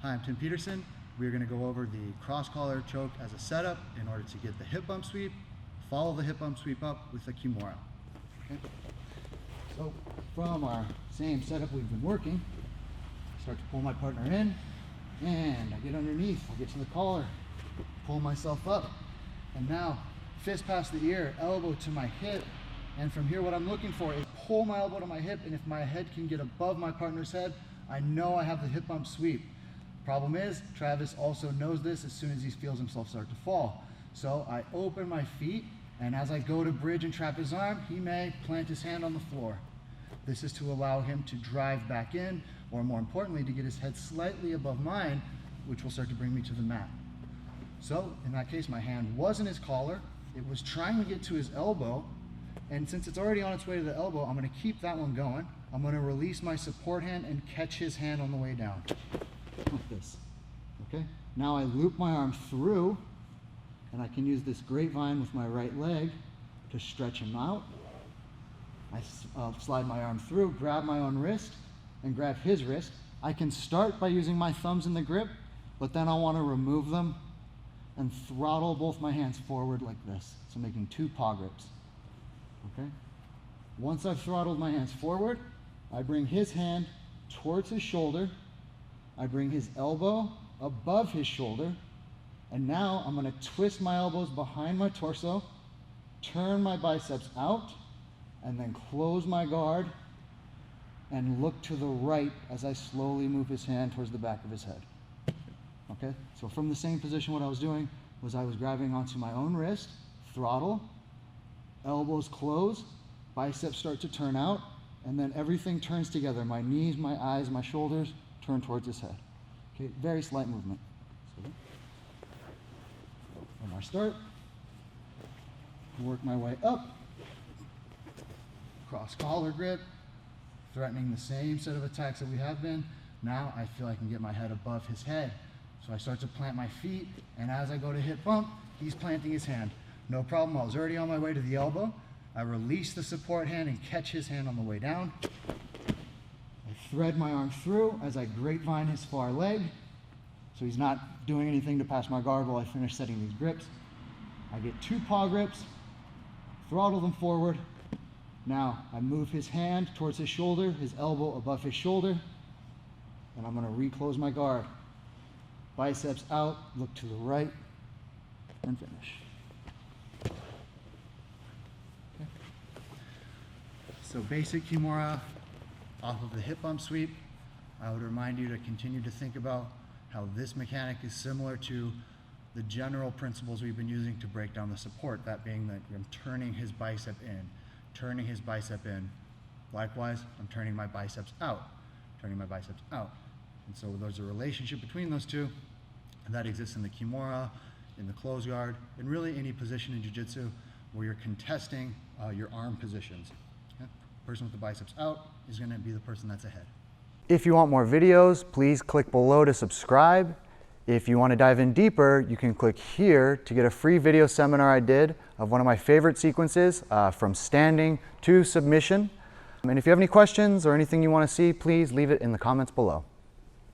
Hi, I'm Tim Peterson. We're going to go over the cross collar choke as a setup in order to get the hip bump sweep, follow the hip bump sweep up with the Kimura. Okay? So from our same setup we've been working, I start to pull my partner in, and I get underneath, I get to the collar, pull myself up, and now fist past the ear, elbow to my hip, and from here what I'm looking for is pull my elbow to my hip, and if my head can get above my partner's head, I know I have the hip bump sweep. Problem is, Travis also knows this as soon as he feels himself start to fall. So I open my feet, and as I go to bridge and trap his arm, he may plant his hand on the floor. This is to allow him to drive back in, or more importantly, to get his head slightly above mine, which will start to bring me to the mat. So in that case, my hand was in his collar, it was trying to get to his elbow, and since it's already on its way to the elbow, I'm going to keep that one going. I'm going to release my support hand and catch his hand on the way down. Like this. Okay? Now I loop my arm through, and I can use this grapevine with my right leg to stretch him out. I slide my arm through, grab my own wrist, and grab his wrist. I can start by using my thumbs in the grip, but then I want to remove them and throttle both my hands forward like this. So making two paw grips. Okay? Once I've throttled my hands forward, I bring his hand towards his shoulder, I bring his elbow above his shoulder, and now I'm going to twist my elbows behind my torso, turn my biceps out, and then close my guard and look to the right as I slowly move his hand towards the back of his head. Okay? So from the same position, what I was doing was I was grabbing onto my own wrist, throttle, elbows close, biceps start to turn out, and then everything turns together. My knees, my eyes, my shoulders turn towards his head. Okay, very slight movement. So, from our start, work my way up, cross collar grip, threatening the same set of attacks that we have been. Now I feel I can get my head above his head. So I start to plant my feet, and as I go to hip bump, he's planting his hand. No problem, I was already on my way to the elbow. I release the support hand and catch his hand on the way down. I thread my arm through as I grapevine his far leg, so he's not doing anything to pass my guard while I finish setting these grips. I get two paw grips, throttle them forward. Now I move his hand towards his shoulder, his elbow above his shoulder, and I'm going to reclose my guard. Biceps out, look to the right, and finish. Okay. So basic Kimura off of the hip bump sweep. I would remind you to continue to think about how this mechanic is similar to the general principles we've been using to break down the support, that being that I'm turning his bicep in, turning his bicep in. Likewise, I'm turning my biceps out, turning my biceps out. And so there's a relationship between those two, and that exists in the Kimura, in the close guard, in really any position in jiu-jitsu where you're contesting your arm positions. Okay? The person with the biceps out is going to be the person that's ahead. If you want more videos, please click below to subscribe. If you want to dive in deeper, you can click here to get a free video seminar I did of one of my favorite sequences from standing to submission. And if you have any questions or anything you want to see, please leave it in the comments below.